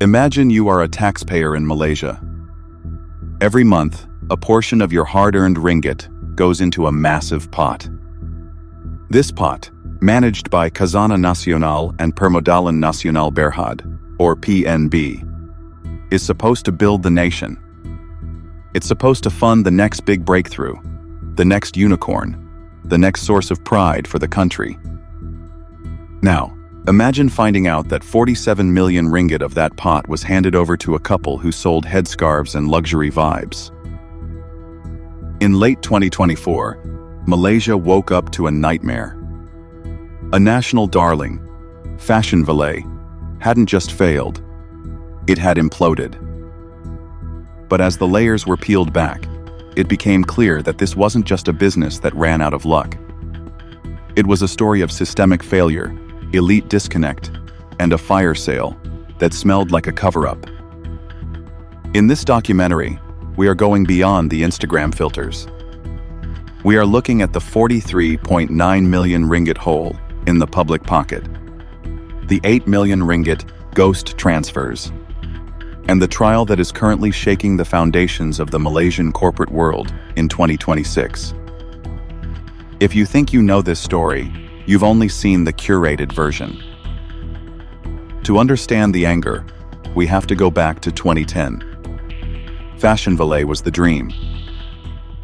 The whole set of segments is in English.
Imagine you are a taxpayer in Malaysia. Every month, a portion of your hard-earned ringgit goes into a massive pot. This pot, managed by Khazanah Nasional and Permodalan Nasional Berhad, or PNB, is supposed to build the nation. It's supposed to fund the next big breakthrough, the next unicorn, the next source of pride for the country. Now, imagine finding out that 47 million ringgit of that pot was handed over to a couple who sold headscarves and luxury vibes. In late 2024, Malaysia woke up to a nightmare. A national darling, FashionValet, hadn't just failed, it had imploded. But as the layers were peeled back, it became clear that this wasn't just a business that ran out of luck. It was a story of systemic failure, elite disconnect, and a fire sale that smelled like a cover-up. In this documentary, we are going beyond the Instagram filters. We are looking at the 43.9 million ringgit hole in the public pocket, the 8 million ringgit ghost transfers, and the trial that is currently shaking the foundations of the Malaysian corporate world in 2026. If you think you know this story, you've only seen the curated version. To understand the anger, we have to go back to 2010. FashionValet was the dream.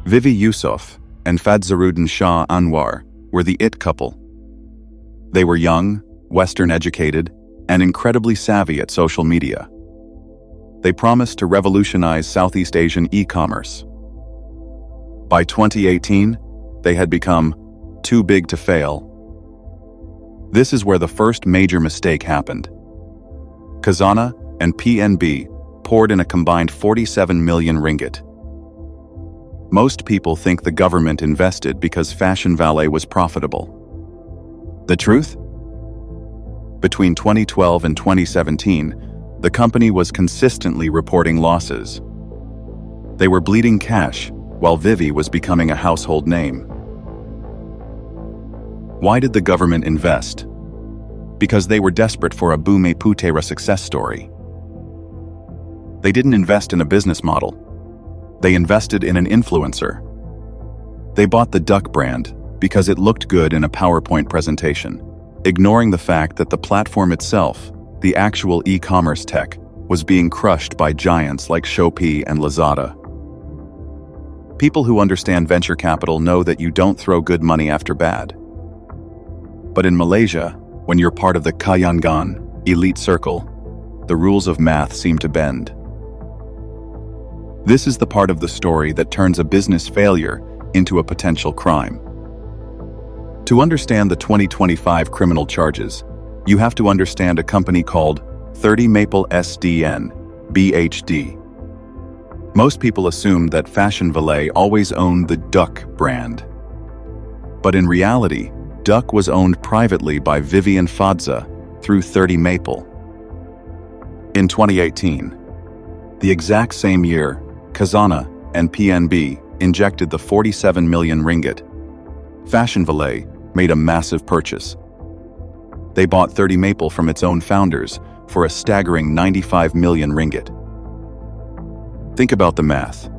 Vivi Yusof and Fadzarudin Shah Anwar were the it couple. They were young, Western-educated, and incredibly savvy at social media. They promised to revolutionize Southeast Asian e-commerce. By 2018, they had become too big to fail. This is where the first major mistake happened. Khazanah and PNB poured in a combined 47 million ringgit. Most people think the government invested because FashionValet was profitable. The truth? Between 2012 and 2017, the company was consistently reporting losses. They were bleeding cash, while Vivi was becoming a household name. Why did the government invest? Because they were desperate for a Bumi Putera success story. They didn't invest in a business model. They invested in an influencer. They bought the Duck brand because it looked good in a PowerPoint presentation, ignoring the fact that the platform itself, the actual e-commerce tech, was being crushed by giants like Shopee and Lazada. People who understand venture capital know that you don't throw good money after bad. But in Malaysia, when you're part of the Kayangan elite circle, the rules of math seem to bend. This is the part of the story that turns a business failure into a potential crime. To understand the 2025 criminal charges, you have to understand a company called 30 Maple SDN, BHD. Most people assume that FashionValet always owned the Duck brand. But in reality, Duck was owned privately by Vivian Fadza through 30 Maple. In 2018, the exact same year, Khazanah and PNB injected the 47 million ringgit. FashionValet made a massive purchase. They bought 30 Maple from its own founders for a staggering 95 million ringgit. Think about the math.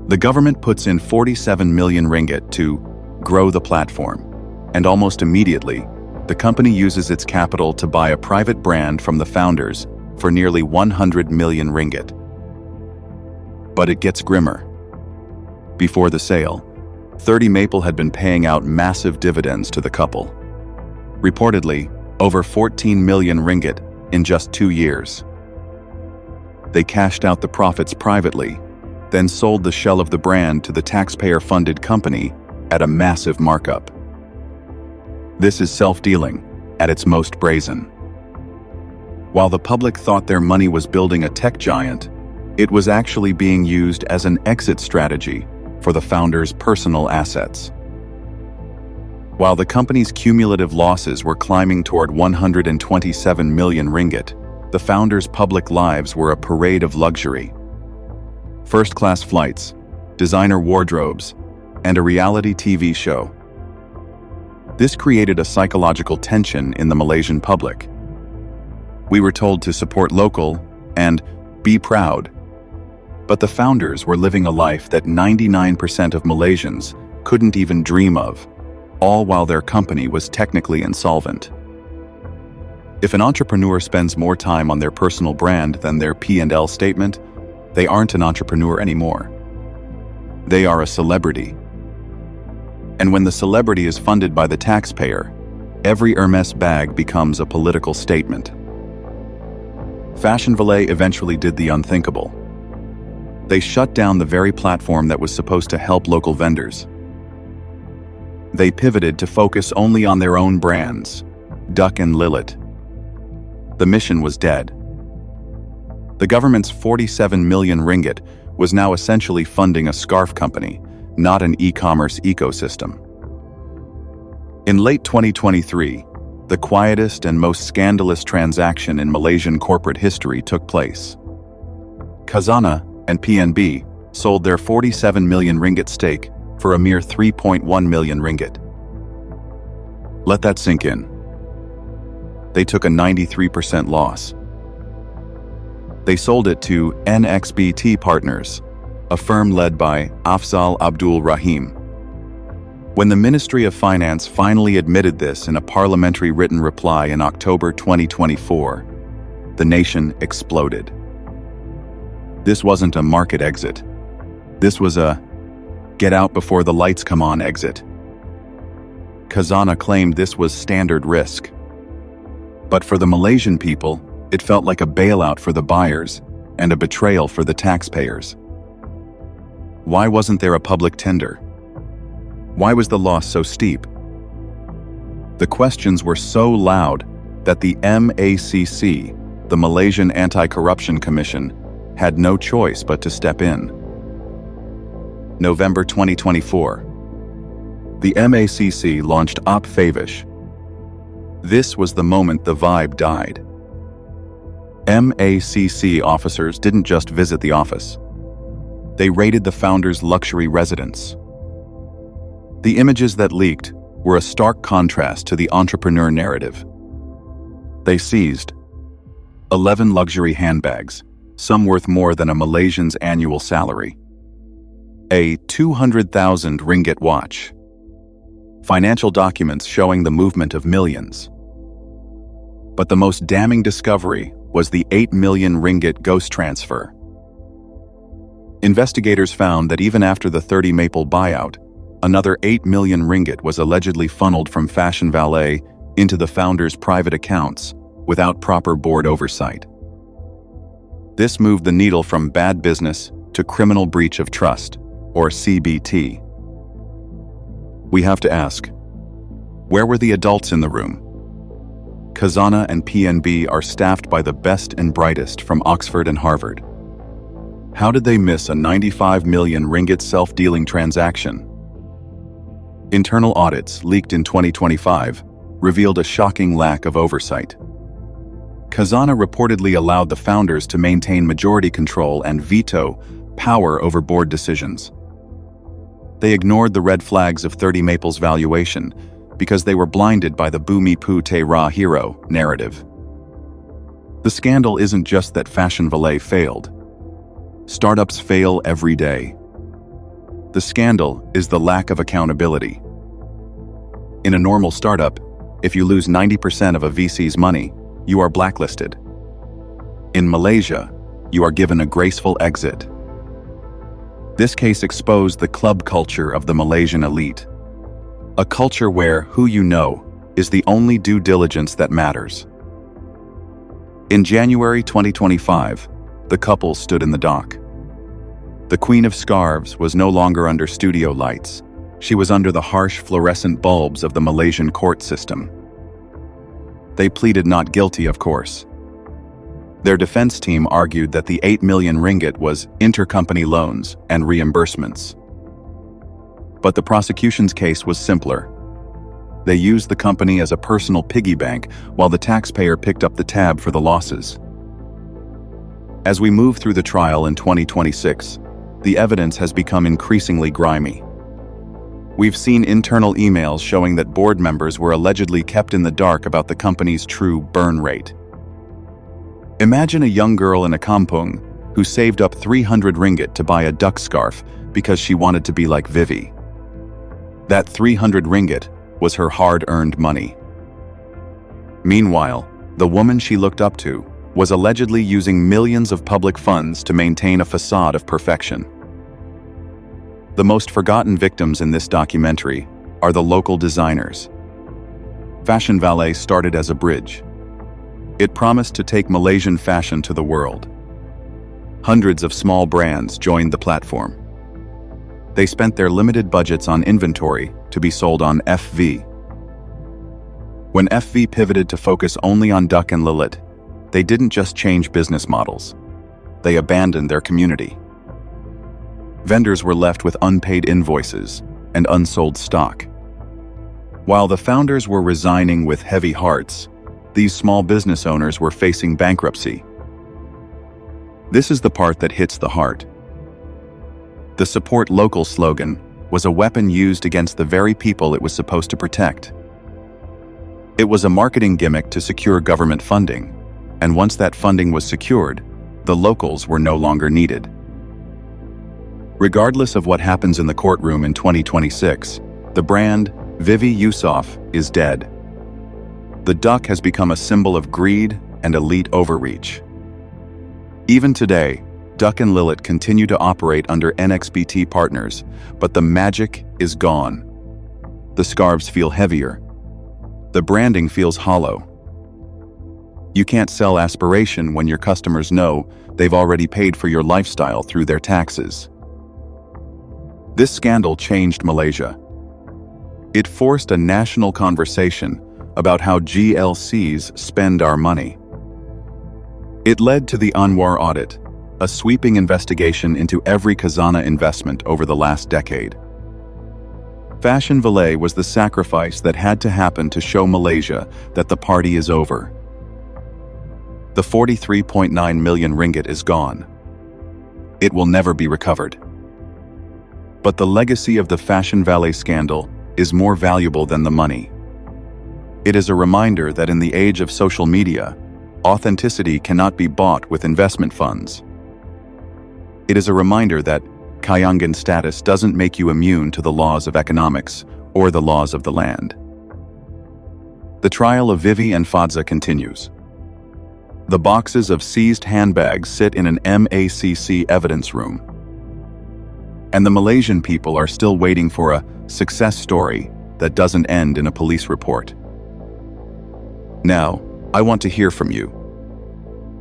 The government puts in 47 million ringgit to grow the platform, and almost immediately, the company uses its capital to buy a private brand from the founders for nearly 100 million ringgit. But it gets grimmer. Before the sale, 30 Maple had been paying out massive dividends to the couple. Reportedly, over 14 million ringgit in just 2 years. They cashed out the profits privately, then sold the shell of the brand to the taxpayer-funded company at a massive markup. This is self-dealing at its most brazen. While the public thought their money was building a tech giant, it was actually being used as an exit strategy for the founders' personal assets. While the company's cumulative losses were climbing toward 127 million ringgit, the founders' public lives were a parade of luxury. First-class flights, designer wardrobes, and a reality TV show. This created a psychological tension in the Malaysian public. We were told to support local and be proud. But the founders were living a life that 99% of Malaysians couldn't even dream of, all while their company was technically insolvent. If an entrepreneur spends more time on their personal brand than their P&L statement, they aren't an entrepreneur anymore. They are a celebrity. And when the celebrity is funded by the taxpayer, every Hermes bag becomes a political statement. FashionValet eventually did the unthinkable. They shut down the very platform that was supposed to help local vendors. They pivoted to focus only on their own brands, Duck and Lilith. The mission was dead. The government's 47 million ringgit was now essentially funding a scarf company, not an e-commerce ecosystem. In late 2023, the quietest and most scandalous transaction in Malaysian corporate history took place. Khazanah and PNB sold their 47 million ringgit stake for a mere 3.1 million ringgit. Let that sink in. They took a 93% loss. They sold it to NXBT Partners, a firm led by Afzal Abdul Rahim. When the Ministry of Finance finally admitted this in a parliamentary written reply in October 2024, the nation exploded. This wasn't a market exit. This was a get out before the lights come on exit. Khazanah claimed this was standard risk. But for the Malaysian people, it felt like a bailout for the buyers and a betrayal for the taxpayers. Why wasn't there a public tender? Why was the loss so steep? The questions were so loud that the MACC, the Malaysian Anti-Corruption Commission, had no choice but to step in. November 2024. The MACC launched Favish. This was the moment the vibe died. MACC officers didn't just visit the office. They raided the founder's luxury residence. The images that leaked were a stark contrast to the entrepreneur narrative. They seized 11 luxury handbags, some worth more than a Malaysian's annual salary, a 200,000 ringgit watch, financial documents showing the movement of millions. But the most damning discovery was the 8 million ringgit ghost transfer. Investigators found that even after the 30 Maple buyout, another 8 million ringgit was allegedly funneled from FashionValet into the founder's private accounts without proper board oversight. This moved the needle from bad business to criminal breach of trust, or CBT. We have to ask, where were the adults in the room? Khazanah and PNB are staffed by the best and brightest from Oxford and Harvard. How did they miss a 95 million ringgit self-dealing transaction? Internal audits leaked in 2025 revealed a shocking lack of oversight. Khazanah reportedly allowed the founders to maintain majority control and veto power over board decisions. They ignored the red flags of 30 Maple's valuation because they were blinded by the Bumi Pu Te Ra hero narrative. The scandal isn't just that FashionValet failed. Startups fail every day. The scandal is the lack of accountability. In a normal startup, if you lose 90% of a VC's money, you are blacklisted. In Malaysia, you are given a graceful exit. This case exposed the club culture of the Malaysian elite. A culture where who you know is the only due diligence that matters. In January 2025, the couple stood in the dock. The Queen of Scarves was no longer under studio lights. She was under the harsh fluorescent bulbs of the Malaysian court system. They pleaded not guilty, of course. Their defense team argued that the 8 million ringgit was intercompany loans and reimbursements. But the prosecution's case was simpler. They used the company as a personal piggy bank while the taxpayer picked up the tab for the losses. As we move through the trial in 2026, the evidence has become increasingly grimy. We've seen internal emails showing that board members were allegedly kept in the dark about the company's true burn rate. Imagine a young girl in a kampung who saved up 300 ringgit to buy a duck scarf because she wanted to be like Vivi. That 300 ringgit was her hard-earned money. Meanwhile, the woman she looked up to was allegedly using millions of public funds to maintain a facade of perfection. The most forgotten victims in this documentary are the local designers. FashionValet started as a bridge. It promised to take Malaysian fashion to the world. Hundreds of small brands joined the platform. They spent their limited budgets on inventory to be sold on FV. When FV pivoted to focus only on Duck and Lilith, they didn't just change business models. They abandoned their community. Vendors were left with unpaid invoices and unsold stock. While the founders were resigning with heavy hearts, these small business owners were facing bankruptcy. This is the part that hits the heart. The Support Local slogan was a weapon used against the very people it was supposed to protect. It was a marketing gimmick to secure government funding, and once that funding was secured, the locals were no longer needed. Regardless of what happens in the courtroom in 2026, the brand Vivi Yusof is dead. The duck has become a symbol of greed and elite overreach. Even today, Duck and Lilith continue to operate under NXBT partners, but the magic is gone. The scarves feel heavier. The branding feels hollow. You can't sell aspiration when your customers know they've already paid for your lifestyle through their taxes. This scandal changed Malaysia. It forced a national conversation about how GLCs spend our money. It led to the Anwar audit, a sweeping investigation into every Khazanah investment over the last decade. FashionValet was the sacrifice that had to happen to show Malaysia that the party is over. The 43.9 million ringgit is gone. It will never be recovered. But the legacy of the FashionValet scandal is more valuable than the money. It is a reminder that in the age of social media, authenticity cannot be bought with investment funds. It is a reminder that Kayangan status doesn't make you immune to the laws of economics or the laws of the land. The trial of Vivi and Fadza continues. The boxes of seized handbags sit in an MACC evidence room. And the Malaysian people are still waiting for a success story that doesn't end in a police report. Now, I want to hear from you.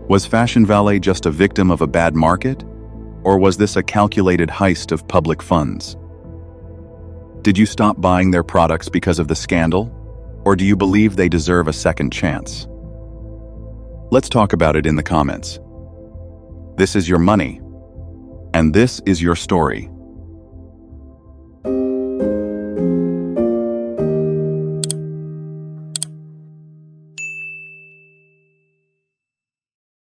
Was FashionValet just a victim of a bad market? Or was this a calculated heist of public funds? Did you stop buying their products because of the scandal? Or do you believe they deserve a second chance? Let's talk about it in the comments. This is your money. And this is your story.